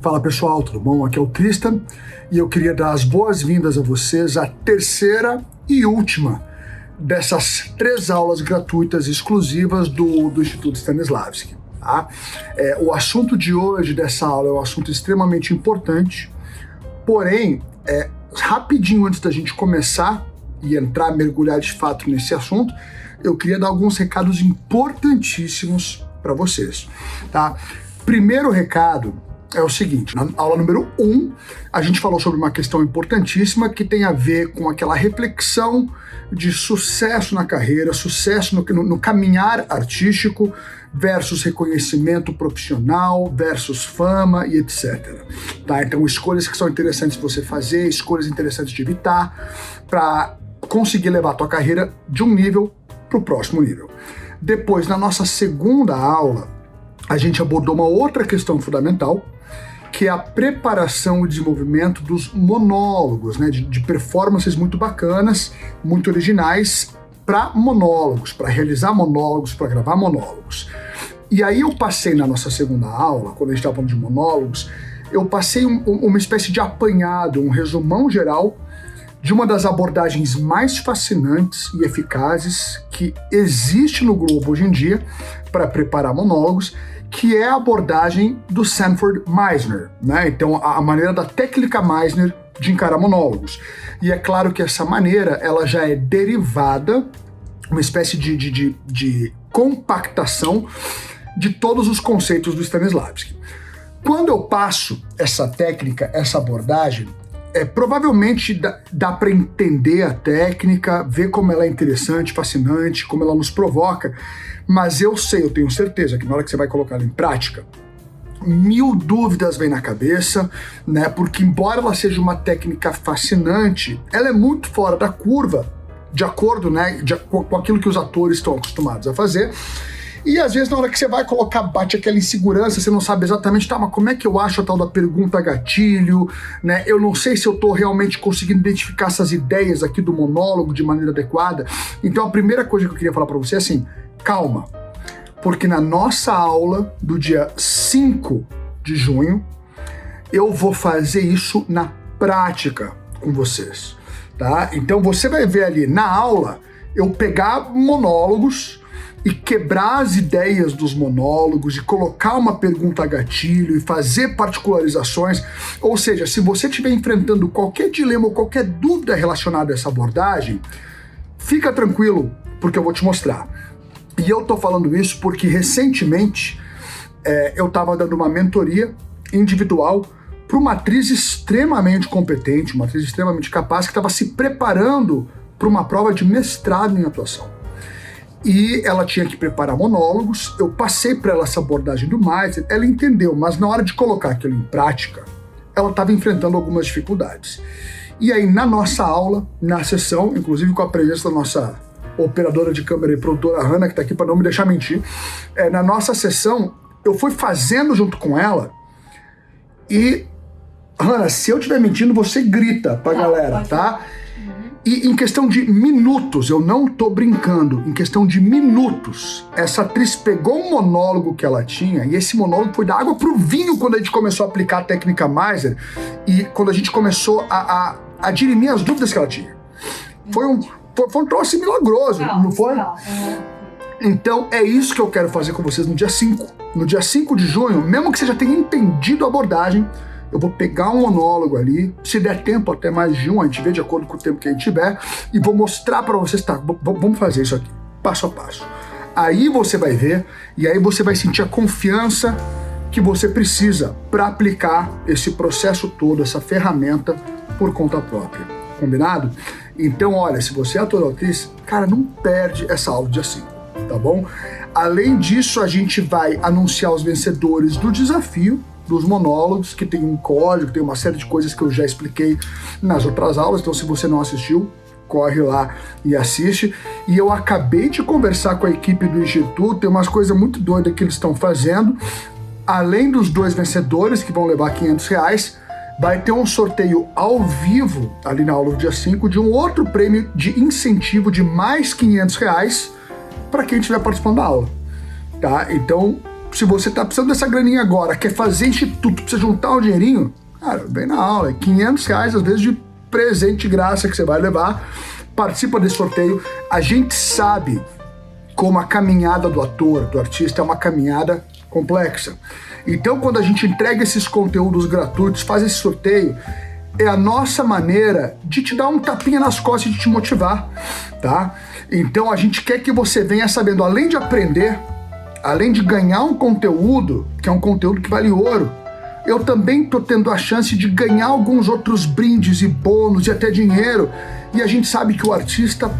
Fala pessoal, tudo bom? Aqui é o Tristan e eu queria dar as boas-vindas a vocês à terceira e última dessas 3 aulas gratuitas exclusivas do Instituto Stanislavski. Tá? O assunto de hoje dessa aula é um assunto extremamente importante, porém, rapidinho antes da gente começar e mergulhar de fato nesse assunto, eu queria dar alguns recados importantíssimos para vocês. Tá? Primeiro recado é o seguinte: na aula número 1, a gente falou sobre uma questão importantíssima que tem a ver com aquela reflexão de sucesso na carreira, sucesso no caminhar artístico versus reconhecimento profissional, versus fama e etc. Tá? Então, escolhas que são interessantes de você fazer, escolhas interessantes de evitar, para conseguir levar a tua carreira de um nível para o próximo nível. Depois, na nossa segunda aula, a gente abordou uma outra questão fundamental, que é a preparação e desenvolvimento dos monólogos, né, de performances muito bacanas, muito originais para monólogos, para realizar monólogos, para gravar monólogos. E aí eu passei na nossa segunda aula, quando a gente estava falando de monólogos, eu passei uma espécie de apanhado, um resumão geral de uma das abordagens mais fascinantes e eficazes que existe no Globo hoje em dia para preparar monólogos, que é a abordagem do Sanford Meisner, né? Então, a maneira da técnica Meisner de encarar monólogos. E é claro que essa maneira, ela já é derivada, uma espécie de compactação de todos os conceitos do Stanislavski. Quando eu passo essa técnica, essa abordagem, provavelmente dá para entender a técnica, ver como ela é interessante, fascinante, como ela nos provoca, mas eu tenho certeza que na hora que você vai colocar ela em prática, 1000 dúvidas vêm na cabeça, né? Porque embora ela seja uma técnica fascinante, ela é muito fora da curva, de acordo, né, com aquilo que os atores estão acostumados a fazer. E às vezes na hora que você vai colocar, bate aquela insegurança, você não sabe exatamente, tá, mas como é que eu acho a tal da pergunta gatilho, né? Eu não sei se eu tô realmente conseguindo identificar essas ideias aqui do monólogo de maneira adequada. Então a primeira coisa que eu queria falar para você é assim, calma, porque na nossa aula do dia 5 de junho, eu vou fazer isso na prática com vocês, tá? Então você vai ver ali na aula, eu pegar monólogos e quebrar as ideias dos monólogos e colocar uma pergunta gatilho e fazer particularizações. Ou seja, se você estiver enfrentando qualquer dilema ou qualquer dúvida relacionada a essa abordagem, fica tranquilo, porque eu vou te mostrar. E eu tô falando isso porque recentemente eu estava dando uma mentoria individual para uma atriz extremamente competente, uma atriz extremamente capaz, que estava se preparando para uma prova de mestrado em atuação. E ela tinha que preparar monólogos, eu passei para ela essa abordagem do Meisner, ela entendeu, mas na hora de colocar aquilo em prática, ela estava enfrentando algumas dificuldades. E aí na nossa aula, na sessão, inclusive com a presença da nossa operadora de câmera e produtora Hannah, que está aqui para não me deixar mentir, na nossa sessão, eu fui fazendo junto com ela e, Hannah, se eu estiver mentindo, você grita pra galera, tá? E em questão de minutos, eu não tô brincando, em questão de minutos, essa atriz pegou um monólogo que ela tinha, e esse monólogo foi da água pro vinho quando a gente começou a aplicar a técnica Meisner, e quando a gente começou a dirimir as dúvidas que ela tinha. Foi um troço milagroso, não foi? Então é isso que eu quero fazer com vocês no dia 5. No dia 5 de junho, mesmo que você já tenha entendido a abordagem, eu vou pegar um monólogo ali, se der tempo até mais de um, a gente vê de acordo com o tempo que a gente tiver, e vou mostrar para vocês, tá, vamos fazer isso aqui, passo a passo. Aí você vai ver, e aí você vai sentir a confiança que você precisa para aplicar esse processo todo, essa ferramenta por conta própria, combinado? Então, olha, se você é ator ou atriz, cara, não perde essa aula do dia 5, tá bom? Além disso, a gente vai anunciar os vencedores do desafio dos monólogos, que tem um código, tem uma série de coisas que eu já expliquei nas outras aulas, então se você não assistiu, corre lá e assiste. E eu acabei de conversar com a equipe do Instituto, tem umas coisas muito doidas que eles estão fazendo. Além dos 2 vencedores, que vão levar R$500, vai ter um sorteio ao vivo, ali na aula do dia 5, de um outro prêmio de incentivo de mais R$500 para quem estiver participando da aula. Tá? Então, Se você tá precisando dessa graninha agora, quer fazer instituto, precisa juntar um dinheirinho, cara, vem na aula, é R$500 às vezes de presente de graça que você vai levar, participa desse sorteio. A gente sabe como a caminhada do ator, do artista, é uma caminhada complexa. Então, quando a gente entrega esses conteúdos gratuitos, faz esse sorteio, é a nossa maneira de te dar um tapinha nas costas e de te motivar, tá? Então, a gente quer que você venha sabendo, além de aprender, além de ganhar um conteúdo, que é um conteúdo que vale ouro, eu também tô tendo a chance de ganhar alguns outros brindes e bônus e até dinheiro. E a gente sabe que o artista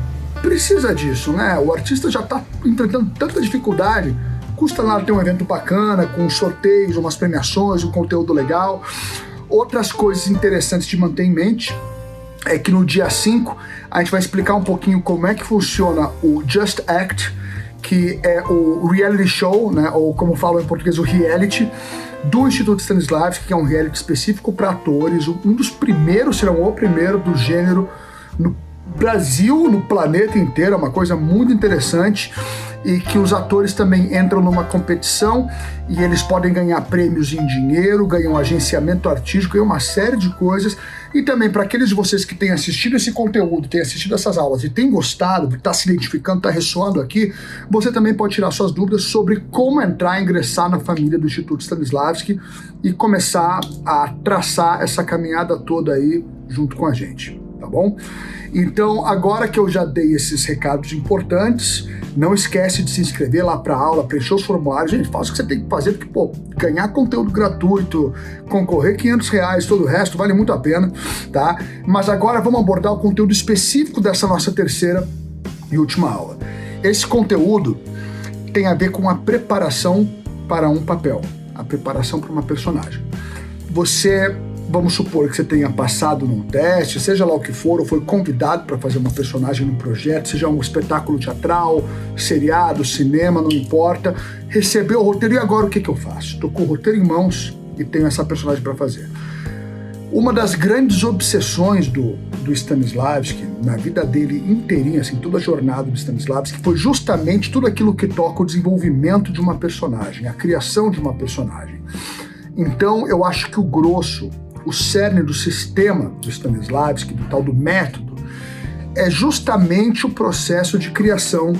precisa disso, né? O artista já tá enfrentando tanta dificuldade. Custa nada ter um evento bacana, com sorteios, umas premiações, um conteúdo legal. Outras coisas interessantes de manter em mente é que no dia 5 a gente vai explicar um pouquinho como é que funciona o Just Act, que é o reality show, né? Ou como falam em português, o reality do Instituto Stanislavski, que é um reality específico para atores, um dos primeiros, serão o primeiro do gênero no Brasil, no planeta inteiro, é uma coisa muito interessante, e que os atores também entram numa competição e eles podem ganhar prêmios em dinheiro, ganham agenciamento artístico e uma série de coisas. E também para aqueles de vocês que têm assistido esse conteúdo, têm assistido essas aulas e têm gostado, está se identificando, está ressoando aqui, você também pode tirar suas dúvidas sobre como entrar, ingressar na família do Instituto Stanislavski e começar a traçar essa caminhada toda aí junto com a gente, tá bom? Então, agora que eu já dei esses recados importantes, não esquece de se inscrever lá para a aula, preencher os formulários. Gente, faz o que você tem que fazer, porque, pô, ganhar conteúdo gratuito, concorrer R$500, todo o resto, vale muito a pena, tá? Mas agora vamos abordar o conteúdo específico dessa nossa terceira e última aula. Esse conteúdo tem a ver com a preparação para um papel, a preparação para uma personagem. Vamos supor que você tenha passado num teste, seja lá o que for, ou foi convidado para fazer uma personagem num projeto, seja um espetáculo teatral, seriado, cinema, não importa, recebeu o roteiro e agora o que eu faço? Estou com o roteiro em mãos e tenho essa personagem para fazer. Uma das grandes obsessões do Stanislavski, na vida dele inteirinha, assim, toda a jornada do Stanislavski, foi justamente tudo aquilo que toca o desenvolvimento de uma personagem, a criação de uma personagem. Então, eu acho que o grosso, o cerne do sistema do Stanislavski, do tal do método, é justamente o processo de criação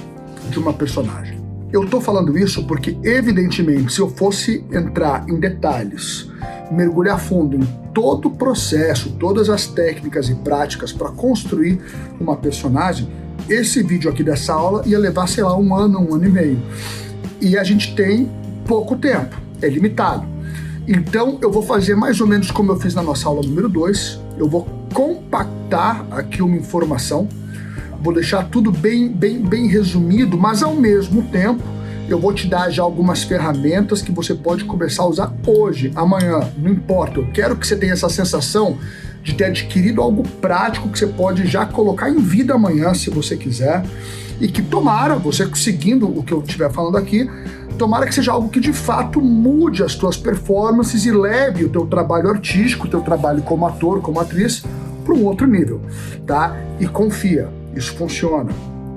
de uma personagem. Eu estou falando isso porque, evidentemente, se eu fosse entrar em detalhes, mergulhar fundo em todo o processo, todas as técnicas e práticas para construir uma personagem, esse vídeo aqui dessa aula ia levar, sei lá, um ano e meio. E a gente tem pouco tempo, é limitado. Então, eu vou fazer mais ou menos como eu fiz na nossa aula número 2. Eu vou compactar aqui uma informação, vou deixar tudo bem resumido, mas ao mesmo tempo, eu vou te dar já algumas ferramentas que você pode começar a usar hoje, amanhã, não importa. Eu quero que você tenha essa sensação de ter adquirido algo prático que você pode já colocar em vida amanhã, se você quiser, e que tomara, você seguindo o que eu estiver falando aqui, tomara que seja algo que de fato mude as tuas performances e leve o teu trabalho artístico, o teu trabalho como ator, como atriz, para um outro nível, tá? E confia, isso funciona.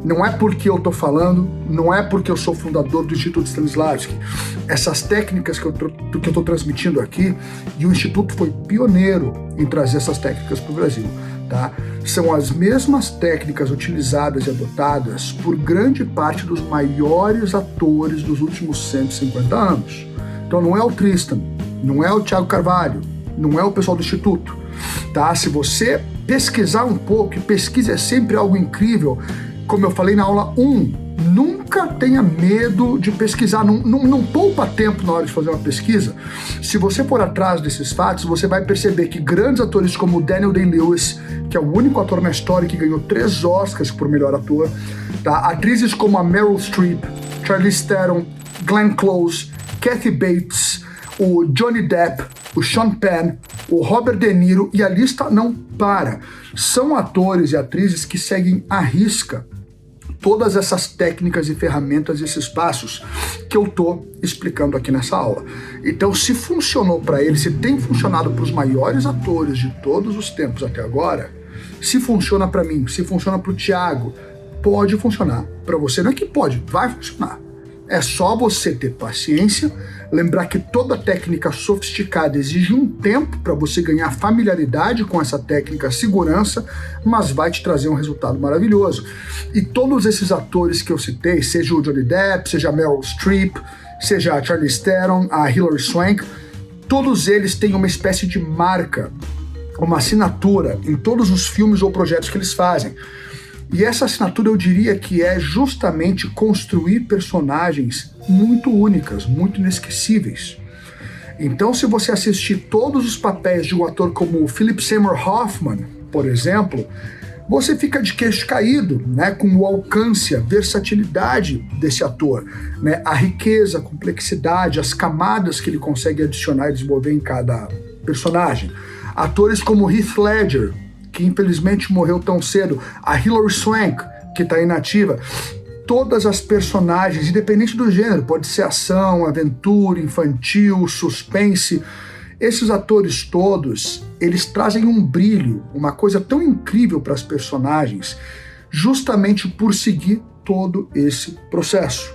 Não é porque eu tô falando, não é porque eu sou fundador do Instituto Stanislavski. Essas técnicas que eu tô transmitindo aqui, e o Instituto foi pioneiro em trazer essas técnicas para o Brasil, tá? São as mesmas técnicas utilizadas e adotadas por grande parte dos maiores atores dos últimos 150 anos. Então não é o Tristan, não é o Thiago Carvalho, não é o pessoal do Instituto, tá? Se você pesquisar um pouco, e pesquisa é sempre algo incrível, como eu falei na aula 1, nunca tenha medo de pesquisar, não poupa tempo na hora de fazer uma pesquisa. Se você for atrás desses fatos, você vai perceber que grandes atores como Daniel Day-Lewis, que é o único ator na história que ganhou 3 Oscars por melhor ator, tá? Atrizes como a Meryl Streep, Charlize Theron, Glenn Close, Kathy Bates, o Johnny Depp, o Sean Penn, o Robert De Niro, e a lista não para. São atores e atrizes que seguem à risca todas essas técnicas e ferramentas e esses passos que eu tô explicando aqui nessa aula. Então, se funcionou para eles, se tem funcionado para os maiores atores de todos os tempos até agora, se funciona para mim, se funciona para o Thiago, pode funcionar para você. Não é que pode, vai funcionar. É só você ter paciência, lembrar que toda técnica sofisticada exige um tempo para você ganhar familiaridade com essa técnica, segurança, mas vai te trazer um resultado maravilhoso. E todos esses atores que eu citei, seja o Johnny Depp, seja a Meryl Streep, seja a Charlize Theron, a Hilary Swank, todos eles têm uma espécie de marca, uma assinatura em todos os filmes ou projetos que eles fazem. E essa assinatura eu diria que é justamente construir personagens muito únicas, muito inesquecíveis. Então, se você assistir todos os papéis de um ator como o Philip Seymour Hoffman, por exemplo, você fica de queixo caído, né, com o alcance, a versatilidade desse ator, né, a riqueza, a complexidade, as camadas que ele consegue adicionar e desenvolver em cada personagem. Atores como Heath Ledger, que infelizmente morreu tão cedo, a Hilary Swank, que está inativa, todas as personagens, independente do gênero, pode ser ação, aventura, infantil, suspense, esses atores todos, eles trazem um brilho, uma coisa tão incrível para as personagens, justamente por seguir todo esse processo.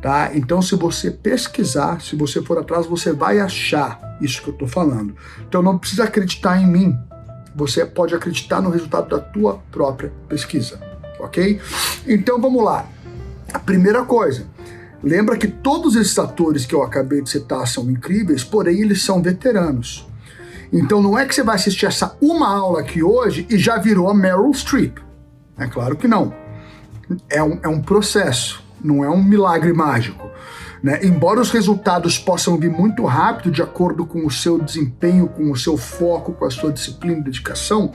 Tá? Então, se você pesquisar, se você for atrás, você vai achar isso que eu estou falando. Então, não precisa acreditar em mim. Você pode acreditar no resultado da tua própria pesquisa, ok? Então vamos lá. A primeira coisa, lembra que todos esses atores que eu acabei de citar são incríveis, porém eles são veteranos. Então não é que você vai assistir essa uma aula aqui hoje e já virou a Meryl Streep. É claro que não. É um processo, não é um milagre mágico. Né? Embora os resultados possam vir muito rápido de acordo com o seu desempenho, com o seu foco, com a sua disciplina e dedicação,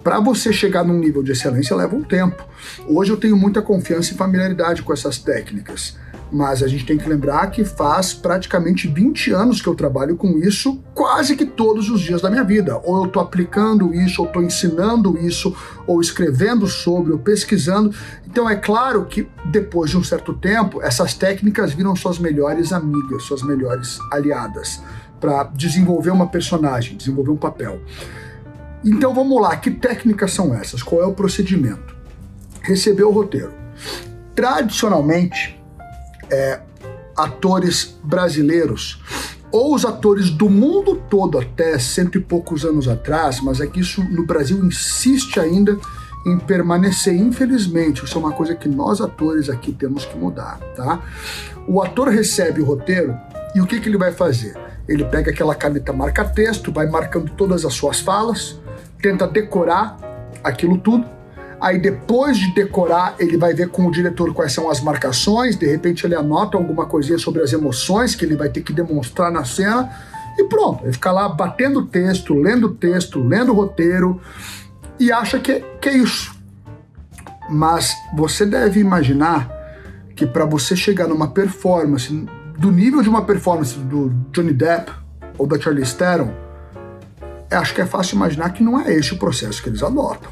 para você chegar num nível de excelência leva um tempo. Hoje eu tenho muita confiança e familiaridade com essas técnicas, mas a gente tem que lembrar que faz praticamente 20 anos que eu trabalho com isso, quase que todos os dias da minha vida. Ou eu estou aplicando isso, ou estou ensinando isso, ou escrevendo sobre, ou pesquisando. Então é claro que depois de um certo tempo, essas técnicas viram suas melhores amigas, suas melhores aliadas, para desenvolver uma personagem, desenvolver um papel. Então vamos lá, que técnicas são essas? Qual é o procedimento? Receber o roteiro. Tradicionalmente, atores brasileiros, ou os atores do mundo todo até 100 e poucos anos atrás, mas é que isso no Brasil insiste ainda em permanecer, infelizmente, isso é uma coisa que nós atores aqui temos que mudar, tá? O ator recebe o roteiro e o que ele vai fazer? Ele pega aquela caneta marca-texto, vai marcando todas as suas falas, tenta decorar aquilo tudo. Aí depois de decorar, ele vai ver com o diretor quais são as marcações, de repente ele anota alguma coisinha sobre as emoções que ele vai ter que demonstrar na cena e pronto, ele fica lá batendo texto, lendo o roteiro e acha que é isso. Mas você deve imaginar que para você chegar numa performance, do nível de uma performance do Johnny Depp ou da Charlize Theron, acho que é fácil imaginar que não é esse o processo que eles adotam.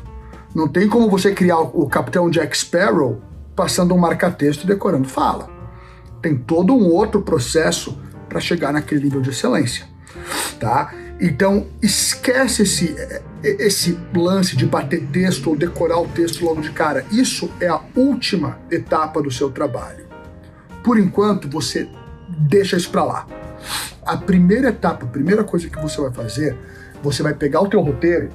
Não tem como você criar o Capitão Jack Sparrow passando um marca-texto e decorando fala. Tem todo um outro processo para chegar naquele nível de excelência, tá? Então, esquece esse lance de bater texto ou decorar o texto logo de cara. Isso é a última etapa do seu trabalho. Por enquanto, você deixa isso para lá. A primeira etapa, a primeira coisa que você vai fazer, você vai pegar o teu roteiro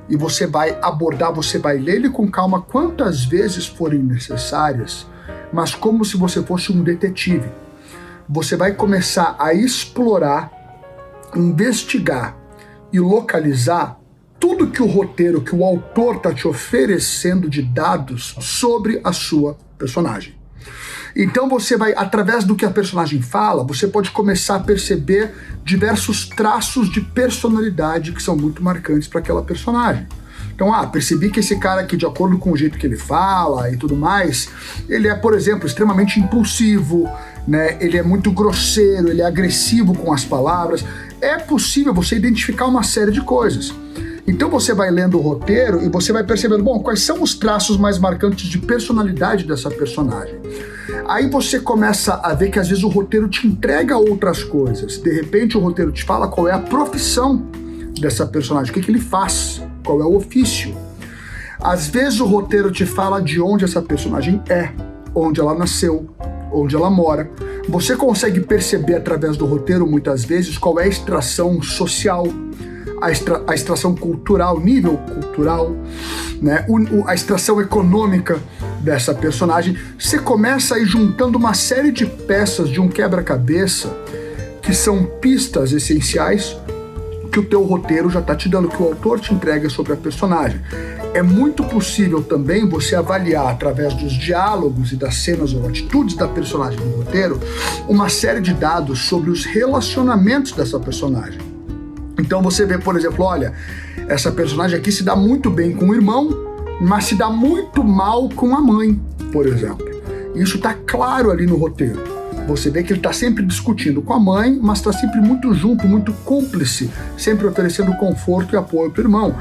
e você vai abordar, você vai ler ele com calma quantas vezes forem necessárias, mas como se você fosse um detetive. Você vai começar a explorar, investigar e localizar tudo que o roteiro, que o autor está te oferecendo de dados sobre a sua personagem. Então você vai, através do que a personagem fala, você pode começar a perceber diversos traços de personalidade que são muito marcantes para aquela personagem. Então, percebi que esse cara aqui, de acordo com o jeito que ele fala e tudo mais, ele é, por exemplo, extremamente impulsivo, né? Ele é muito grosseiro, ele é agressivo com as palavras. É possível você identificar uma série de coisas. Então você vai lendo o roteiro e você vai percebendo, bom, quais são os traços mais marcantes de personalidade dessa personagem. Aí você começa a ver que às vezes o roteiro te entrega outras coisas. De repente o roteiro te fala qual é a profissão dessa personagem, o que ele faz, qual é o ofício. Às vezes o roteiro te fala de onde essa personagem é, onde ela nasceu, onde ela mora. Você consegue perceber através do roteiro, muitas vezes, qual é a extração social, a extração cultural, nível cultural, né? A extração econômica dessa personagem. Você começa a ir juntando uma série de peças de um quebra-cabeça que são pistas essenciais que o teu roteiro já está te dando, que o autor te entrega sobre a personagem. É muito possível também você avaliar, através dos diálogos e das cenas ou atitudes da personagem no roteiro, uma série de dados sobre os relacionamentos dessa personagem. Então você vê, por exemplo, olha, essa personagem aqui se dá muito bem com o irmão, mas se dá muito mal com a mãe, por exemplo. Isso está claro ali no roteiro. Você vê que ele está sempre discutindo com a mãe, mas está sempre muito junto, muito cúmplice, sempre oferecendo conforto e apoio para o irmão.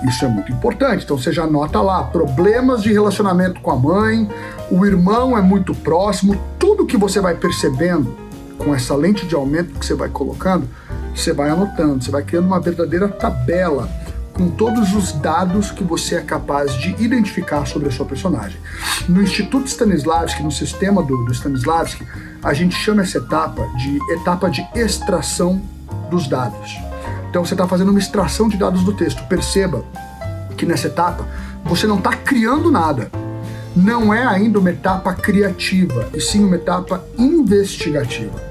Isso é muito importante. Então você já nota lá, problemas de relacionamento com a mãe, o irmão é muito próximo, tudo que você vai percebendo com essa lente de aumento que você vai colocando, você vai anotando, você vai criando uma verdadeira tabela com todos os dados que você é capaz de identificar sobre a sua personagem. No Instituto Stanislavski, no sistema do Stanislavski, a gente chama essa etapa de extração dos dados. Então você está fazendo uma extração de dados do texto. Perceba que nessa etapa você não está criando nada. Não é ainda uma etapa criativa, e sim uma etapa investigativa.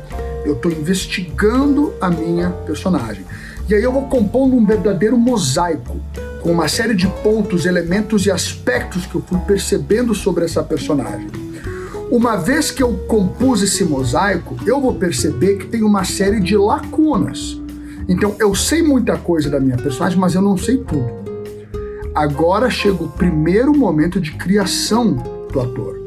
Eu estou investigando a minha personagem. E aí eu vou compondo um verdadeiro mosaico, com uma série de pontos, elementos e aspectos que eu fui percebendo sobre essa personagem. Uma vez que eu compus esse mosaico, eu vou perceber que tem uma série de lacunas. Então eu sei muita coisa da minha personagem, mas eu não sei tudo. Agora chega o primeiro momento de criação do ator.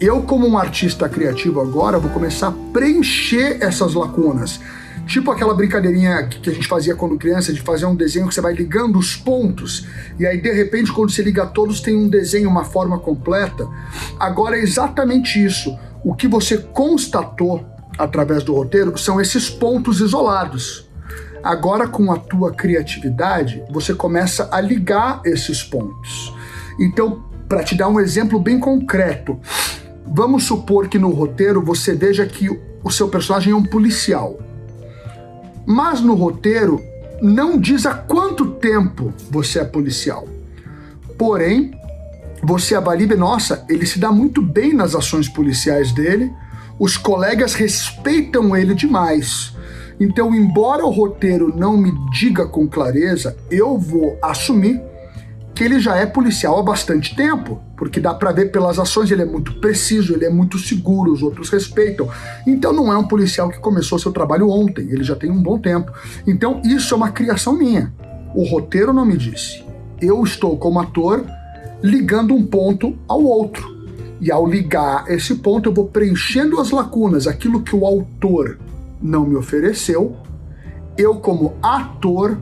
Eu, como um artista criativo agora, vou começar a preencher essas lacunas. Tipo aquela brincadeirinha que a gente fazia quando criança, de fazer um desenho que você vai ligando os pontos, e aí de repente quando você liga todos tem um desenho, uma forma completa. Agora é exatamente isso. O que você constatou através do roteiro são esses pontos isolados. Agora, com a tua criatividade, você começa a ligar esses pontos. Então, para te dar um exemplo bem concreto, vamos supor que no roteiro você veja que o seu personagem é um policial. Mas no roteiro não diz há quanto tempo você é policial. Porém, você avalia, nossa, ele se dá muito bem nas ações policiais dele, os colegas respeitam ele demais. Então, embora o roteiro não me diga com clareza, eu vou assumir que ele já é policial há bastante tempo, porque dá para ver pelas ações, ele é muito preciso, ele é muito seguro, os outros respeitam. Então não é um policial que começou seu trabalho ontem, ele já tem um bom tempo. Então isso é uma criação minha. O roteiro não me disse. Eu estou como ator ligando um ponto ao outro. E ao ligar esse ponto eu vou preenchendo as lacunas, aquilo que o autor não me ofereceu, eu como ator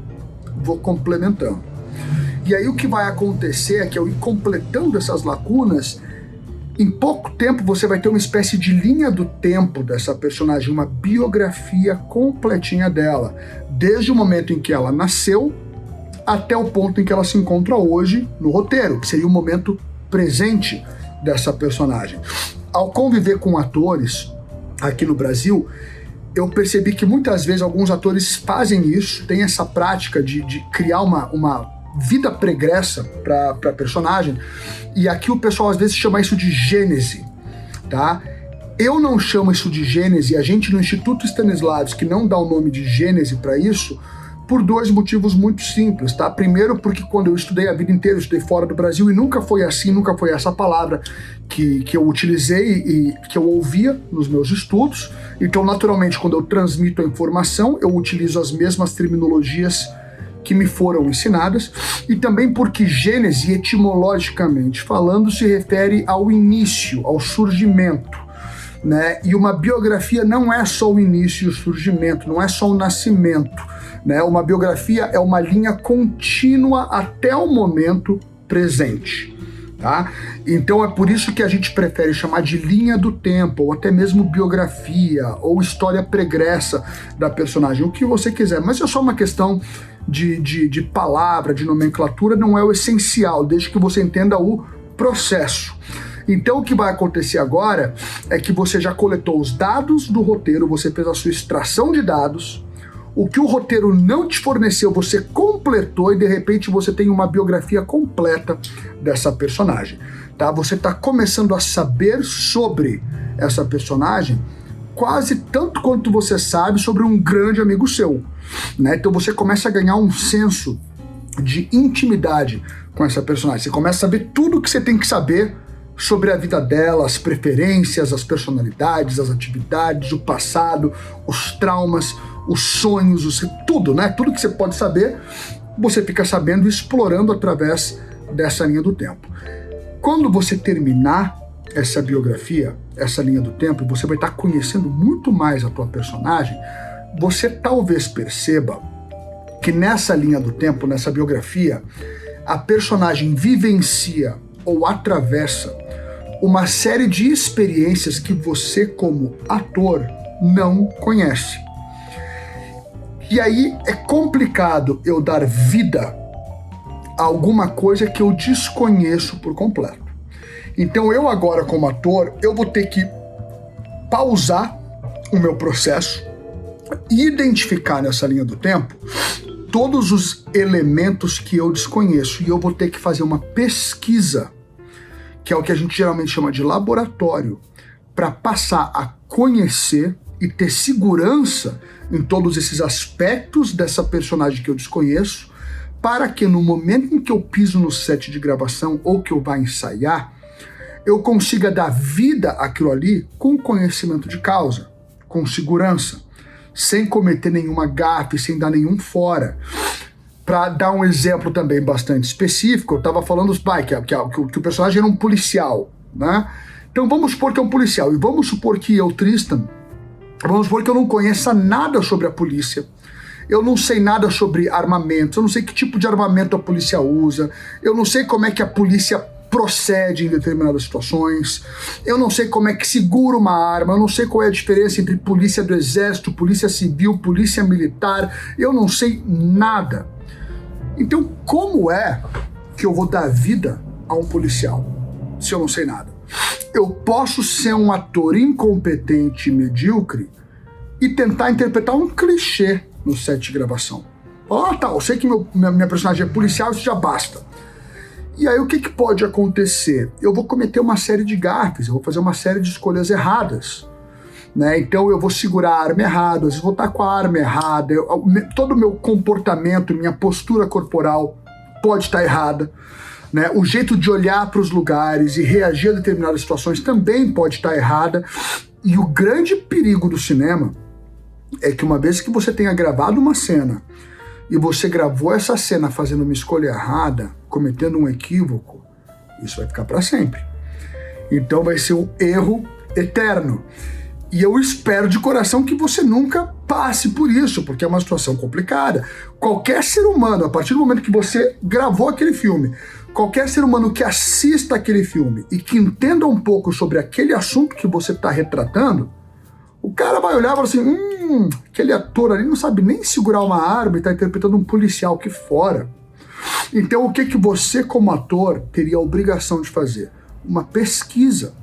vou complementando. E aí o que vai acontecer é que eu ir completando essas lacunas, em pouco tempo você vai ter uma espécie de linha do tempo dessa personagem, uma biografia completinha dela, desde o momento em que ela nasceu até o ponto em que ela se encontra hoje no roteiro, que seria o momento presente dessa personagem. Ao conviver com atores aqui no Brasil, eu percebi que muitas vezes alguns atores fazem isso, têm essa prática de criar uma vida pregressa para personagem, e aqui o pessoal às vezes chama isso de gênese, tá? Eu não chamo isso de gênese, a gente no Instituto Stanislavski não dá o nome de gênese para isso, por dois motivos muito simples, tá? Primeiro, porque quando eu estudei a vida inteira, eu estudei fora do Brasil e nunca foi assim, nunca foi essa palavra que eu utilizei e que eu ouvia nos meus estudos. Então, naturalmente, quando eu transmito a informação, eu utilizo as mesmas terminologias que me foram ensinadas, e também porque gênese, etimologicamente falando, se refere ao início, ao surgimento, né? E uma biografia não é só o início e o surgimento, não é só o nascimento, né? Uma biografia é uma linha contínua até o momento presente, tá? Então é por isso que a gente prefere chamar de linha do tempo, ou até mesmo biografia, ou história pregressa da personagem, o que você quiser, mas é só uma questão de palavra, de nomenclatura, não é o essencial, desde que você entenda o processo. Então o que vai acontecer agora é que você já coletou os dados do roteiro, você fez a sua extração de dados, o que o roteiro não te forneceu, você completou e de repente você tem uma biografia completa dessa personagem, tá? Você está começando a saber sobre essa personagem quase tanto quanto você sabe sobre um grande amigo seu, né? Então você começa a ganhar um senso de intimidade com essa personagem. Você começa a saber tudo o que você tem que saber sobre a vida dela, as preferências, as personalidades, as atividades, o passado, os traumas, os sonhos, tudo, né? Tudo que você pode saber, você fica sabendo e explorando através dessa linha do tempo. Quando você terminar essa biografia, essa linha do tempo, e você vai estar conhecendo muito mais a tua personagem, você talvez perceba que nessa linha do tempo, nessa biografia, a personagem vivencia ou atravessa uma série de experiências que você, como ator, não conhece. E aí é complicado eu dar vida a alguma coisa que eu desconheço por completo. Então eu agora, como ator, eu vou ter que pausar o meu processo e identificar nessa linha do tempo todos os elementos que eu desconheço, e eu vou ter que fazer uma pesquisa, que é o que a gente geralmente chama de laboratório, para passar a conhecer e ter segurança em todos esses aspectos dessa personagem que eu desconheço, para que no momento em que eu piso no set de gravação ou que eu vá ensaiar, eu consiga dar vida àquilo ali com conhecimento de causa, com segurança, sem cometer nenhuma gafe, sem dar nenhum fora. Para dar um exemplo também bastante específico, eu estava falando que o personagem era um policial, né? Então vamos supor que é um policial, e vamos supor que eu, Tristan, vamos supor que eu não conheça nada sobre a polícia, eu não sei nada sobre armamentos, eu não sei que tipo de armamento a polícia usa, eu não sei como é que a polícia procede em determinadas situações, eu não sei como é que segura uma arma, eu não sei qual é a diferença entre polícia do exército, polícia civil, polícia militar, eu não sei nada. Então, como é que eu vou dar vida a um policial se eu não sei nada? Eu posso ser um ator incompetente e medíocre e tentar interpretar um clichê no set de gravação. Eu sei que minha personagem é policial, isso já basta. E aí o que pode acontecer? Eu vou cometer uma série de gafes, eu vou fazer uma série de escolhas erradas, né? Então eu vou segurar a arma errada, às vezes vou estar com a arma errada, todo o meu comportamento, minha postura corporal pode estar errada, né? O jeito de olhar para os lugares e reagir a determinadas situações também pode estar errada. E o grande perigo do cinema é que uma vez que você tenha gravado uma cena e você gravou essa cena fazendo uma escolha errada, cometendo um equívoco, isso vai ficar para sempre. Então vai ser um erro eterno. E eu espero de coração que você nunca passe por isso, porque é uma situação complicada. Qualquer ser humano, a partir do momento que você gravou aquele filme, qualquer ser humano que assista aquele filme e que entenda um pouco sobre aquele assunto que você está retratando, o cara vai olhar e falar assim, aquele ator ali não sabe nem segurar uma arma e está interpretando um policial aqui fora. Então o que você como ator teria a obrigação de fazer? Uma pesquisa.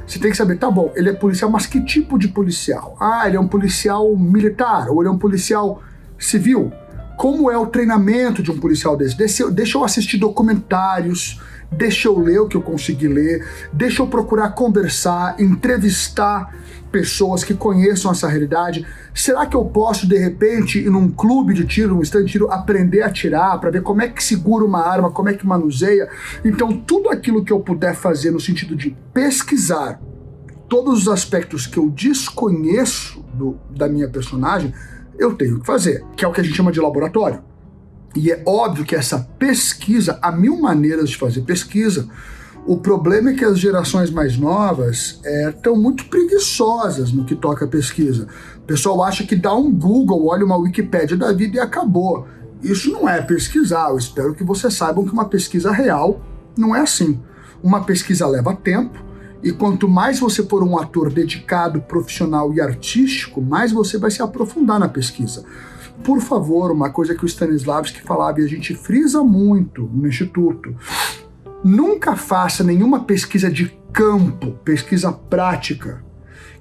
Você tem que saber, tá bom, ele é policial, mas que tipo de policial? Ele é um policial militar, ou ele é um policial civil? Como é o treinamento de um policial desse? Deixa eu assistir documentários, deixa eu ler o que eu consegui ler, deixa eu procurar conversar, entrevistar pessoas que conheçam essa realidade. Será que eu posso, de repente, ir num clube de tiro, num stand de tiro, aprender a atirar, para ver como é que segura uma arma, como é que manuseia? Então, tudo aquilo que eu puder fazer no sentido de pesquisar todos os aspectos que eu desconheço da minha personagem, eu tenho que fazer, que é o que a gente chama de laboratório. E é óbvio que essa pesquisa, há mil maneiras de fazer pesquisa. O problema é que as gerações mais novas estão muito preguiçosas no que toca a pesquisa. O pessoal acha que dá um Google, olha uma Wikipédia da vida e acabou. Isso não é pesquisar. Eu espero que vocês saibam que uma pesquisa real não é assim. Uma pesquisa leva tempo, e quanto mais você for um ator dedicado, profissional e artístico, mais você vai se aprofundar na pesquisa. Por favor, uma coisa que o Stanislavski falava e a gente frisa muito no Instituto: Nunca faça nenhuma pesquisa de campo, pesquisa prática,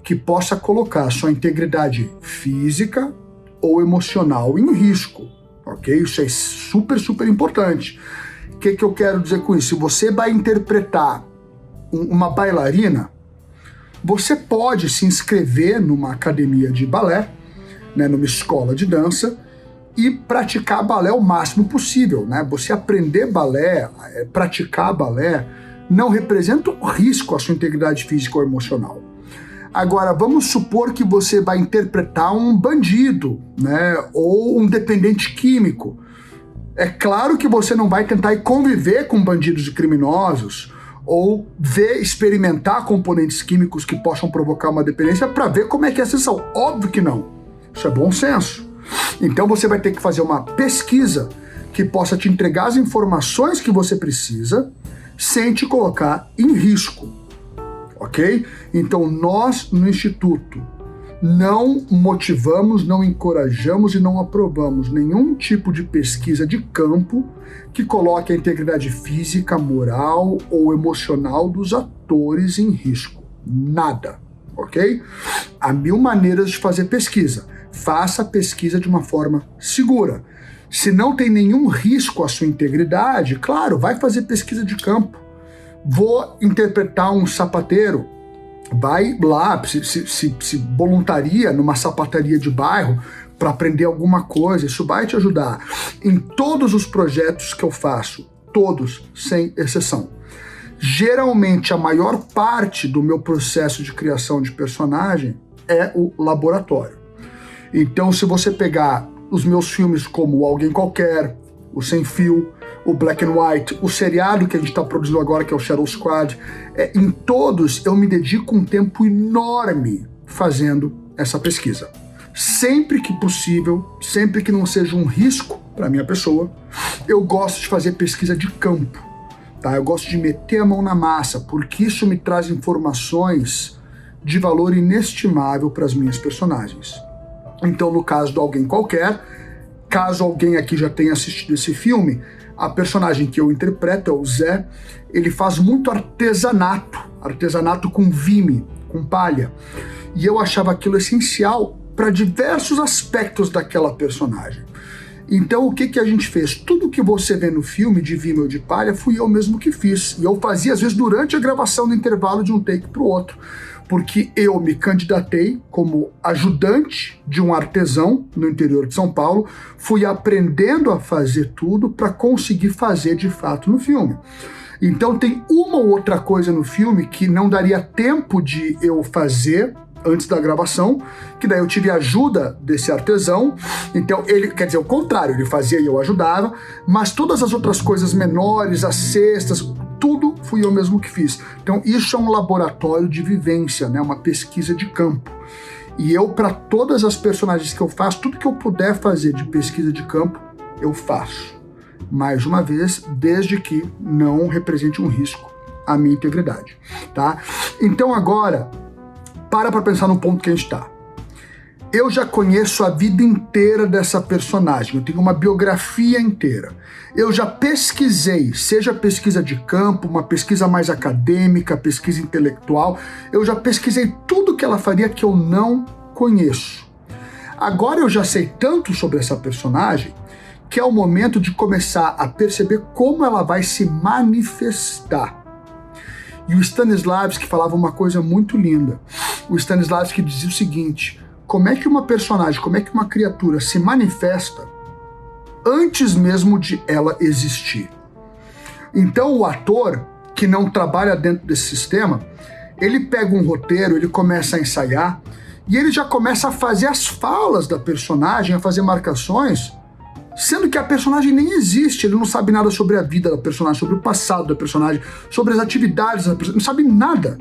que possa colocar a sua integridade física ou emocional em risco, ok? Isso é super, super importante. O que eu quero dizer com isso? Se você vai interpretar uma bailarina, você pode se inscrever numa academia de balé, né, numa escola de dança, e praticar balé o máximo possível, né? Você aprender balé, praticar balé, não representa um risco à sua integridade física ou emocional. Agora, vamos supor que você vai interpretar um bandido, né, ou um dependente químico. É claro que você não vai tentar conviver com bandidos e criminosos, ou experimentar componentes químicos que possam provocar uma dependência para ver como é que é a sensação. Óbvio que não. Isso é bom senso. Então você vai ter que fazer uma pesquisa que possa te entregar as informações que você precisa sem te colocar em risco, ok? Então nós no Instituto não motivamos, não encorajamos e não aprovamos nenhum tipo de pesquisa de campo que coloque a integridade física, moral ou emocional dos atores em risco. Nada, ok? Há 1000 maneiras de fazer pesquisa. Faça a pesquisa de uma forma segura. Se não tem nenhum risco à sua integridade, claro, vai fazer pesquisa de campo. Vou interpretar um sapateiro, vai lá, se voluntaria numa sapataria de bairro para aprender alguma coisa, isso vai te ajudar. Em todos os projetos que eu faço, todos, sem exceção, geralmente a maior parte do meu processo de criação de personagem é o laboratório. Então, se você pegar os meus filmes como o Alguém Qualquer, o Sem Fio, o Black and White, o seriado que a gente está produzindo agora, que é o Shadow Squad, em todos eu me dedico um tempo enorme fazendo essa pesquisa. Sempre que possível, sempre que não seja um risco para minha pessoa, eu gosto de fazer pesquisa de campo, tá? Eu gosto de meter a mão na massa, porque isso me traz informações de valor inestimável para as minhas personagens. Então, no caso do Alguém Qualquer, caso alguém aqui já tenha assistido esse filme, a personagem que eu interpreto é o Zé, ele faz muito artesanato com vime, com palha. E eu achava aquilo essencial para diversos aspectos daquela personagem. Então, o que a gente fez? Tudo que você vê no filme de vime ou de palha, fui eu mesmo que fiz. E eu fazia, às vezes, durante a gravação, no intervalo de um take para o outro. Porque eu me candidatei como ajudante de um artesão no interior de São Paulo, fui aprendendo a fazer tudo para conseguir fazer de fato no filme. Então tem uma ou outra coisa no filme que não daria tempo de eu fazer antes da gravação, que daí eu tive a ajuda desse artesão. Então ele, quer dizer, o contrário, ele fazia e eu ajudava, mas todas as outras coisas menores, as cestas, tudo fui eu mesmo que fiz. Então isso é um laboratório de vivência, né? Uma pesquisa de campo. E eu, para todas as personagens que eu faço, tudo que eu puder fazer de pesquisa de campo, eu faço. Mais uma vez, desde que não represente um risco à minha integridade, tá? Então agora, para pensar no ponto que a gente está. Eu já conheço a vida inteira dessa personagem, eu tenho uma biografia inteira. Eu já pesquisei, seja pesquisa de campo, uma pesquisa mais acadêmica, pesquisa intelectual, eu já pesquisei tudo que ela faria que eu não conheço. Agora eu já sei tanto sobre essa personagem que é o momento de começar a perceber como ela vai se manifestar. E o Stanislavski falava uma coisa muito linda. O Stanislavski dizia o seguinte: como é que uma personagem, como é que uma criatura se manifesta antes mesmo de ela existir? Então o ator que não trabalha dentro desse sistema, ele pega um roteiro, ele começa a ensaiar e ele já começa a fazer as falas da personagem, a fazer marcações, sendo que a personagem nem existe, ele não sabe nada sobre a vida da personagem, sobre o passado da personagem, sobre as atividades da personagem, não sabe nada.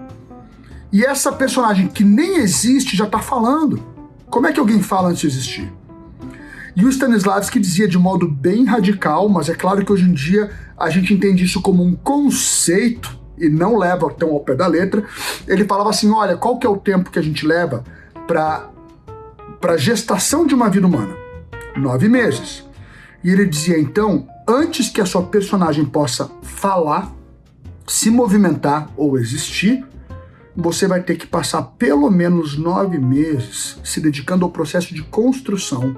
E essa personagem que nem existe já está falando. Como é que alguém fala antes de existir? E o Stanislavski dizia de modo bem radical, mas é claro que hoje em dia a gente entende isso como um conceito e não leva tão ao pé da letra. Ele falava assim: olha, qual que é o tempo que a gente leva para gestação de uma vida humana? 9 meses. E ele dizia, então, antes que a sua personagem possa falar, se movimentar ou existir, você vai ter que passar pelo menos 9 meses se dedicando ao processo de construção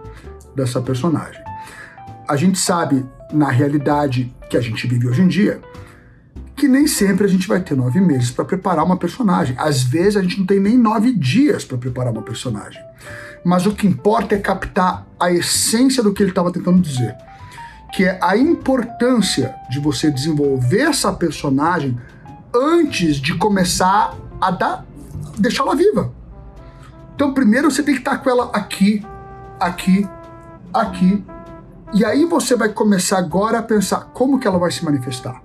dessa personagem. A gente sabe, na realidade que a gente vive hoje em dia, que nem sempre a gente vai ter 9 meses para preparar uma personagem. Às vezes a gente não tem nem 9 dias para preparar uma personagem. Mas o que importa é captar a essência do que ele estava tentando dizer, que é a importância de você desenvolver essa personagem antes de começar a deixá-la viva. Então primeiro você tem que estar com ela aqui, aqui, aqui, e aí você vai começar agora a pensar como que ela vai se manifestar.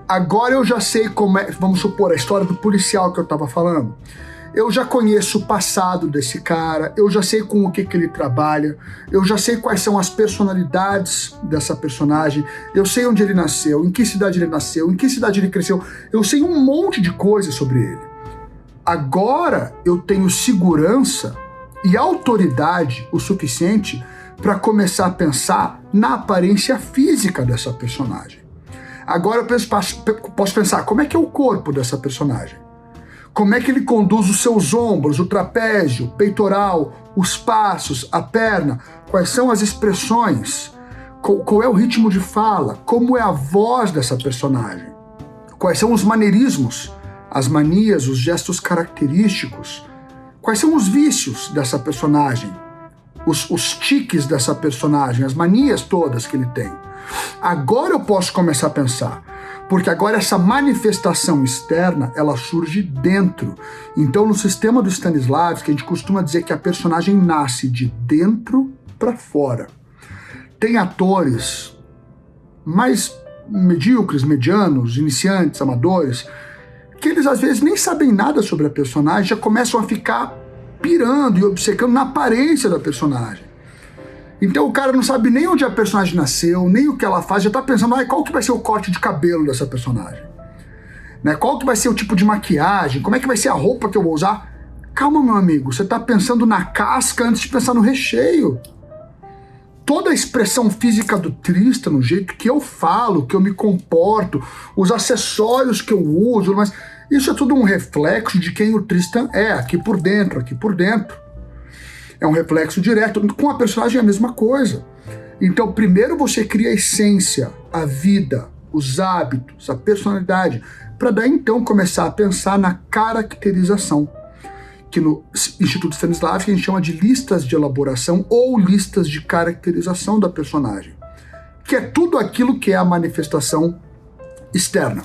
Agora eu já sei como é, vamos supor, a história do policial que eu estava falando. Eu já conheço o passado desse cara, eu já sei com o que ele trabalha, eu já sei quais são as personalidades dessa personagem, eu sei onde ele nasceu, em que cidade ele nasceu, em que cidade ele cresceu, eu sei um monte de coisas sobre ele. Agora eu tenho segurança e autoridade o suficiente para começar a pensar na aparência física dessa personagem. Agora eu posso pensar, como é que é o corpo dessa personagem? Como é que ele conduz os seus ombros, o trapézio, o peitoral, os passos, a perna? Quais são as expressões? Qual é o ritmo de fala? Como é a voz dessa personagem? Quais são os maneirismos, as manias, os gestos característicos? Quais são os vícios dessa personagem? Os tiques dessa personagem, as manias todas que ele tem. Agora eu posso começar a pensar, porque agora essa manifestação externa, ela surge dentro. Então no sistema do Stanislavski, a gente costuma dizer que a personagem nasce de dentro para fora. Tem atores mais medíocres, medianos, iniciantes, amadores, que eles às vezes nem sabem nada sobre a personagem, já começam a ficar pirando e obcecando na aparência da personagem. Então o cara não sabe nem onde a personagem nasceu, nem o que ela faz, já tá pensando, qual que vai ser o corte de cabelo dessa personagem? Né? Qual que vai ser o tipo de maquiagem? Como é que vai ser a roupa que eu vou usar? Calma, meu amigo, você tá pensando na casca antes de pensar no recheio. Toda a expressão física do Tristan, no jeito que eu falo, que eu me comporto, os acessórios que eu uso, mas isso é tudo um reflexo de quem o Tristan é, aqui por dentro, aqui por dentro. É um reflexo direto. Com a personagem é a mesma coisa. Então, primeiro você cria a essência, a vida, os hábitos, a personalidade, para daí então começar a pensar na caracterização, que no Instituto Stanislavski a gente chama de listas de elaboração ou listas de caracterização da personagem, que é tudo aquilo que é a manifestação externa.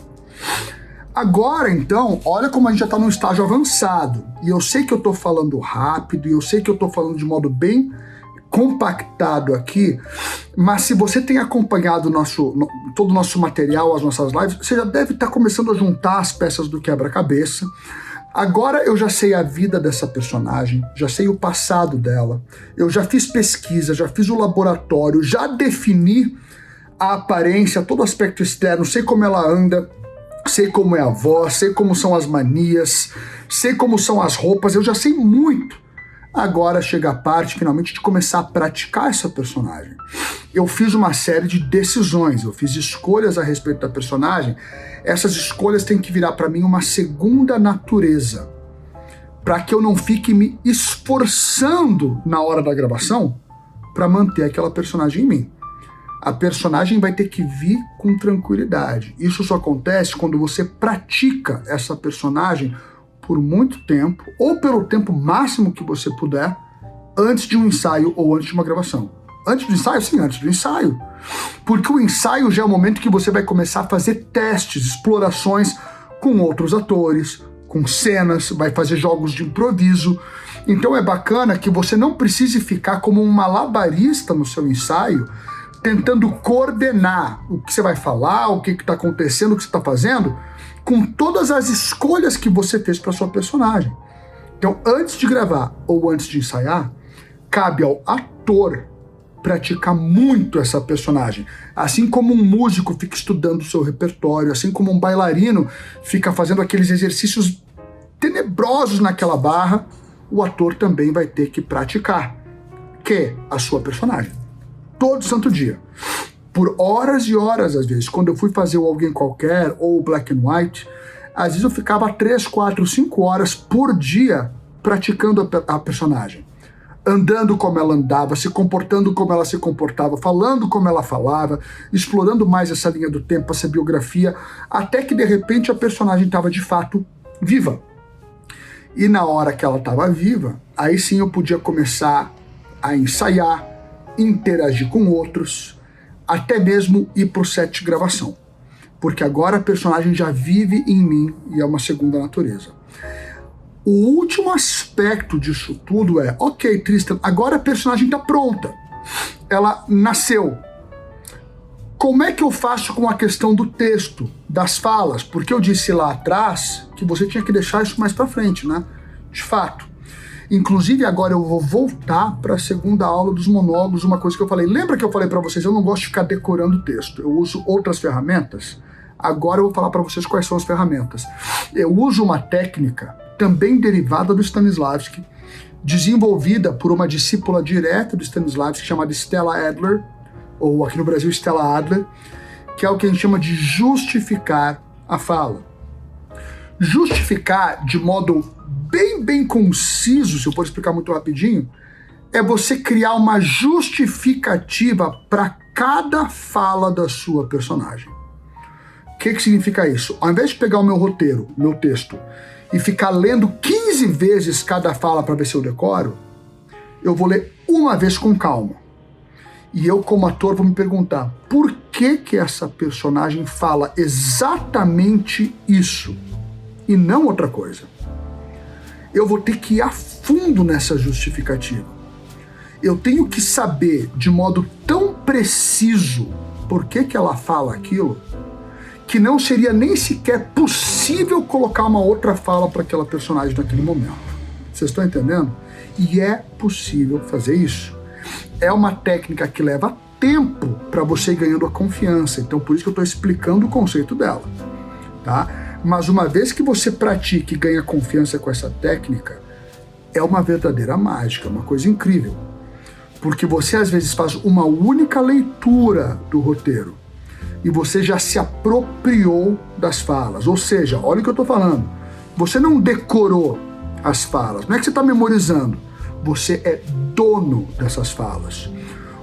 Agora, então, olha como a gente já está num estágio avançado. E eu sei que eu estou falando rápido, e eu sei que eu estou falando de modo bem compactado aqui, mas se você tem acompanhado todo o nosso material, as nossas lives, você já deve estar começando a juntar as peças do quebra-cabeça. Agora eu já sei a vida dessa personagem, já sei o passado dela, eu já fiz pesquisa, já fiz o laboratório, já defini a aparência, todo o aspecto externo, sei como ela anda, sei como é a voz, sei como são as manias, sei como são as roupas, eu já sei muito. Agora chega a parte, finalmente, de começar a praticar essa personagem. Eu fiz uma série de decisões, eu fiz escolhas a respeito da personagem. Essas escolhas têm que virar para mim uma segunda natureza, para que eu não fique me esforçando na hora da gravação para manter aquela personagem em mim. A personagem vai ter que vir com tranquilidade. Isso só acontece quando você pratica essa personagem por muito tempo, ou pelo tempo máximo que você puder, antes de um ensaio ou antes de uma gravação. Antes do ensaio? Sim, antes do ensaio. Porque o ensaio já é o momento que você vai começar a fazer testes, explorações com outros atores, com cenas, vai fazer jogos de improviso. Então é bacana que você não precise ficar como um malabarista no seu ensaio, tentando coordenar o que você vai falar, o que está acontecendo, o que você está fazendo, com todas as escolhas que você fez para sua personagem. Então, antes de gravar ou antes de ensaiar, cabe ao ator praticar muito essa personagem. Assim como um músico fica estudando o seu repertório, assim como um bailarino fica fazendo aqueles exercícios tenebrosos naquela barra, o ator também vai ter que praticar, que é a sua personagem. Todo santo dia. por horas e horas, às vezes. Quando eu fui fazer o Alguém Qualquer ou o Black and White, às vezes eu ficava 3, 4, 5 horas por dia praticando a personagem. Andando como ela andava, se comportando como ela se comportava, falando como ela falava, explorando mais essa linha do tempo, essa biografia, até que de repente a personagem estava de fato viva. E na hora que ela estava viva, aí sim eu podia começar a ensaiar, interagir com outros, até mesmo ir pro set de gravação. Porque agora a personagem já vive em mim e é uma segunda natureza. O último aspecto disso tudo é, ok, Tristan, agora a personagem está pronta. Ela nasceu. Como é que eu faço com a questão do texto, das falas? Porque eu disse lá atrás que você tinha que deixar isso mais para frente, né? De fato. Inclusive, agora eu vou voltar para a segunda aula dos monólogos, uma coisa que eu falei. Lembra que eu falei para vocês, eu não gosto de ficar decorando o texto. Eu uso outras ferramentas. Agora eu vou falar para vocês quais são as ferramentas. Eu uso uma técnica também derivada do Stanislavski, desenvolvida por uma discípula direta do Stanislavski, chamada Stella Adler, ou aqui no Brasil, Stella Adler, que é o que a gente chama de justificar a fala. Justificar de modo bem conciso, se eu for explicar muito rapidinho, é você criar uma justificativa para cada fala da sua personagem. O que significa isso? Ao invés de pegar o meu roteiro, meu texto, e ficar lendo 15 vezes cada fala para ver se eu decoro, eu vou ler uma vez com calma. E eu, como ator, vou me perguntar, por que essa personagem fala exatamente isso e não outra coisa? Eu vou ter que ir a fundo nessa justificativa. Eu tenho que saber de modo tão preciso por que ela fala aquilo, que não seria nem sequer possível colocar uma outra fala para aquela personagem naquele momento. Vocês estão entendendo? E é possível fazer isso. É uma técnica que leva tempo para você ir ganhando a confiança. Então, por isso que eu estou explicando o conceito dela. Tá? Mas uma vez que você pratique e ganha confiança com essa técnica, é uma verdadeira mágica, uma coisa incrível. Porque você, às vezes, faz uma única leitura do roteiro e você já se apropriou das falas. Ou seja, olha o que eu estou falando. Você não decorou as falas, não é que você está memorizando. Você é dono dessas falas.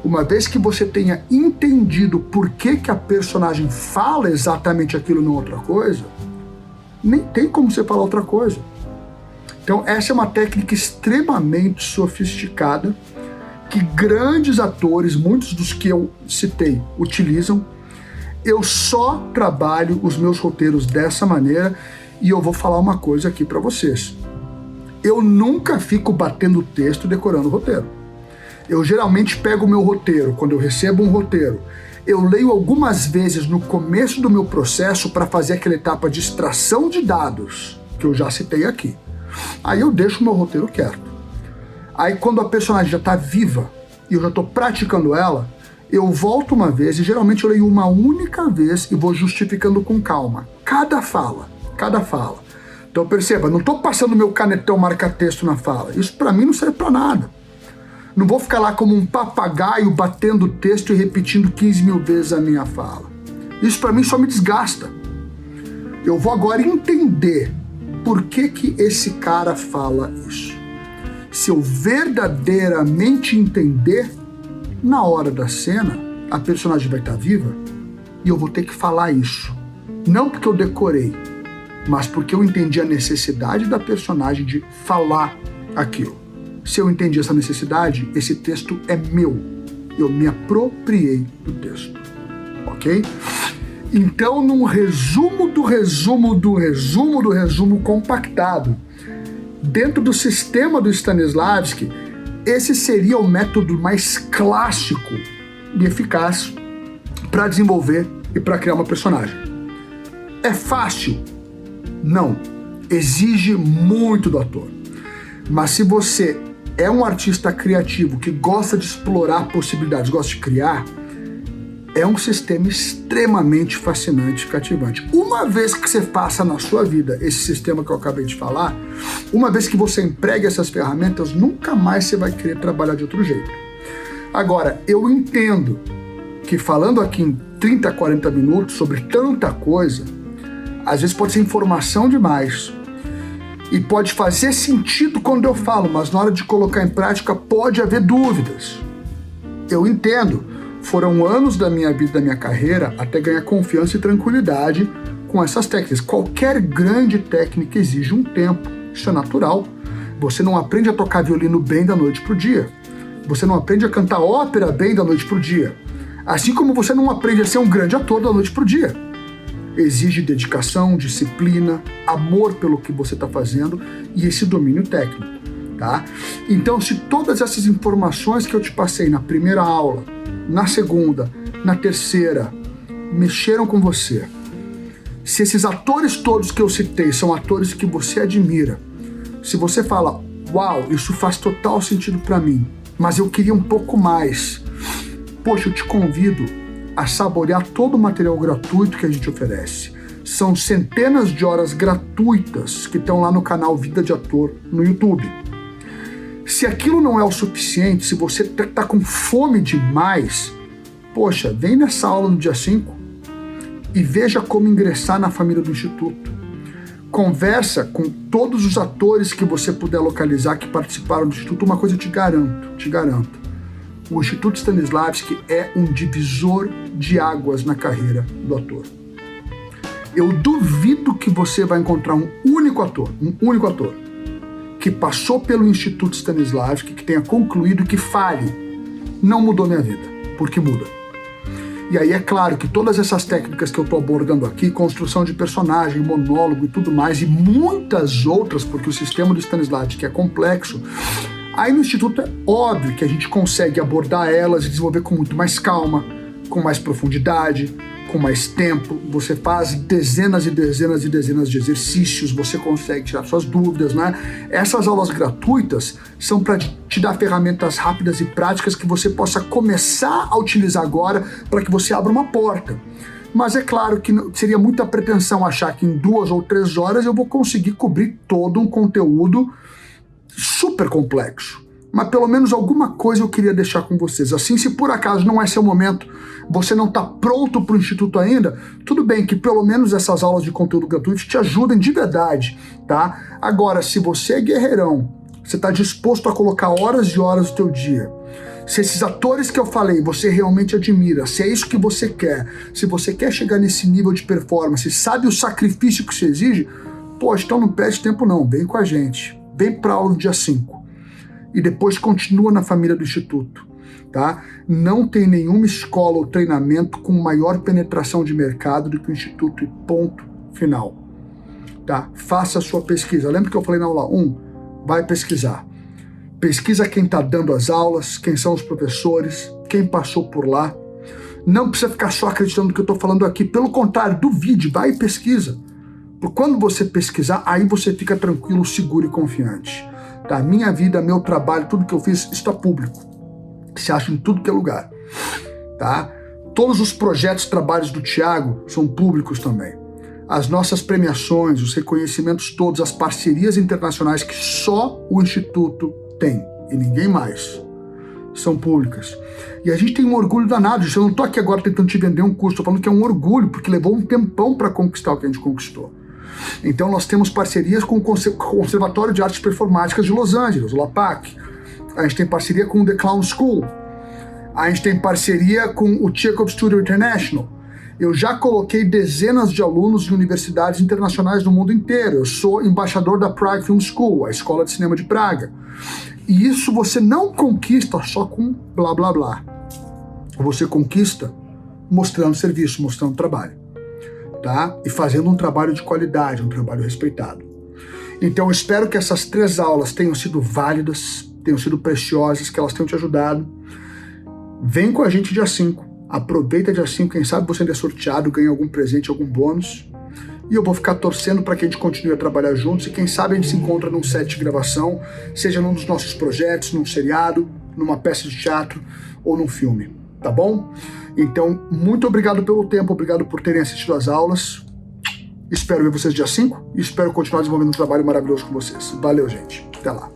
Uma vez que você tenha entendido por que a personagem fala exatamente aquilo e não outra coisa, nem tem como você falar outra coisa. Então essa é uma técnica extremamente sofisticada que grandes atores, muitos dos que eu citei, utilizam. Eu só trabalho os meus roteiros dessa maneira e eu vou falar uma coisa aqui para vocês. Eu nunca fico batendo texto e decorando o roteiro. Eu geralmente pego o meu roteiro, quando eu recebo um roteiro, eu leio algumas vezes no começo do meu processo para fazer aquela etapa de extração de dados, que eu já citei aqui. Aí eu deixo o meu roteiro quieto. Aí quando a personagem já está viva e eu já estou praticando ela, eu volto uma vez e geralmente eu leio uma única vez e vou justificando com calma. Cada fala. Então perceba, não estou passando meu canetão marca-texto na fala. Isso para mim não serve para nada. Não vou ficar lá como um papagaio batendo o texto e repetindo 15 mil vezes a minha fala. Isso para mim só me desgasta. Eu vou agora entender por que esse cara fala isso. Se eu verdadeiramente entender, na hora da cena, a personagem vai estar viva e eu vou ter que falar isso. Não porque eu decorei, mas porque eu entendi a necessidade da personagem de falar aquilo. Se eu entendi essa necessidade, esse texto é meu. Eu me apropriei do texto. Ok? Então, num resumo compactado, dentro do sistema do Stanislavski, esse seria o método mais clássico e eficaz para desenvolver e para criar uma personagem. É fácil? Não. Exige muito do ator. Mas se você é um artista criativo que gosta de explorar possibilidades, gosta de criar, é um sistema extremamente fascinante e cativante. Uma vez que você faça na sua vida esse sistema que eu acabei de falar, uma vez que você empregue essas ferramentas, nunca mais você vai querer trabalhar de outro jeito. Agora, eu entendo que falando aqui em 30, 40 minutos sobre tanta coisa, às vezes pode ser informação demais. E pode fazer sentido quando eu falo, mas na hora de colocar em prática pode haver dúvidas. Eu entendo. Foram anos da minha vida, da minha carreira, até ganhar confiança e tranquilidade com essas técnicas. Qualquer grande técnica exige um tempo. Isso é natural. Você não aprende a tocar violino bem da noite pro dia. Você não aprende a cantar ópera bem da noite pro dia. Assim como você não aprende a ser um grande ator da noite pro dia. Exige dedicação, disciplina, amor pelo que você está fazendo e esse domínio técnico, tá? Então, se todas essas informações que eu te passei na primeira aula, na segunda, na terceira, mexeram com você, se esses atores todos que eu citei são atores que você admira, se você fala, uau, isso faz total sentido para mim, mas eu queria um pouco mais, poxa, eu te convido a saborear todo o material gratuito que a gente oferece. São centenas de horas gratuitas que estão lá no canal Vida de Ator no YouTube. Se aquilo não é o suficiente, se você tá com fome demais, poxa, vem nessa aula no dia 5 e veja como ingressar na família do Instituto. Conversa com todos os atores que você puder localizar que participaram do Instituto. Uma coisa eu te garanto. O Instituto Stanislavski é um divisor de águas na carreira do ator. Eu duvido que você vai encontrar um único ator, que passou pelo Instituto Stanislavski, que tenha concluído que fale, não mudou minha vida, porque muda. E aí é claro que todas essas técnicas que eu estou abordando aqui, construção de personagem, monólogo e tudo mais, e muitas outras, porque o sistema do Stanislavski é complexo, aí no Instituto é óbvio que a gente consegue abordar elas e desenvolver com muito mais calma, com mais profundidade, com mais tempo. Você faz dezenas e dezenas e dezenas de exercícios, você consegue tirar suas dúvidas, né? Essas aulas gratuitas são para te dar ferramentas rápidas e práticas que você possa começar a utilizar agora para que você abra uma porta. Mas é claro que seria muita pretensão achar que em 2 ou 3 horas eu vou conseguir cobrir todo um conteúdo super complexo, mas pelo menos alguma coisa eu queria deixar com vocês. Assim, se por acaso não é seu momento, você não está pronto para o Instituto ainda, tudo bem que pelo menos essas aulas de conteúdo gratuito te ajudem de verdade, tá? Agora, se você é guerreirão, você está disposto a colocar horas e horas do teu dia, se esses atores que eu falei você realmente admira, se é isso que você quer, se você quer chegar nesse nível de performance, sabe o sacrifício que isso exige, poxa, então não perde tempo não, vem com a gente. Vem para aula no dia 5 e depois continua na família do Instituto, tá? Não tem nenhuma escola ou treinamento com maior penetração de mercado do que o Instituto e ponto final, tá? Faça a sua pesquisa. Lembra que eu falei na aula 1? Vai pesquisar. Pesquisa quem está dando as aulas, quem são os professores, quem passou por lá. Não precisa ficar só acreditando no que eu estou falando aqui. Pelo contrário, duvide, vai e pesquisa. Porque quando você pesquisar, aí você fica tranquilo, seguro e confiante. Tá? Minha vida, meu trabalho, tudo que eu fiz está público. Se acha em tudo que é lugar. Tá? Todos os projetos, trabalhos do Thiago são públicos também. As nossas premiações, os reconhecimentos todos, as parcerias internacionais que só o Instituto tem e ninguém mais, são públicas. E a gente tem um orgulho danado disso. Eu não estou aqui agora tentando te vender um curso, estou falando que é um orgulho, porque levou um tempão para conquistar o que a gente conquistou. Então nós temos parcerias com o Conservatório de Artes Performáticas de Los Angeles, o LAPAC. A gente tem parceria com o The Clown School. A gente tem parceria com o Chekhov Studio International. Eu já coloquei dezenas de alunos em universidades internacionais do mundo inteiro. Eu sou embaixador da Prague Film School, a escola de cinema de Praga. E isso você não conquista só com blá blá blá. Você conquista mostrando serviço, mostrando trabalho. Tá? E fazendo um trabalho de qualidade, um trabalho respeitado. Então eu espero que essas 3 aulas tenham sido válidas, tenham sido preciosas, que elas tenham te ajudado. Vem com a gente dia 5. Aproveita dia 5, quem sabe você ainda é sorteado, ganha algum presente, algum bônus. E eu vou ficar torcendo para que a gente continue a trabalhar juntos e quem sabe a gente se encontra num set de gravação, seja num dos nossos projetos, num seriado, numa peça de teatro ou num filme, tá bom? Então, muito obrigado pelo tempo, obrigado por terem assistido às aulas. Espero ver vocês dia 5 e espero continuar desenvolvendo um trabalho maravilhoso com vocês. Valeu, gente. Até lá.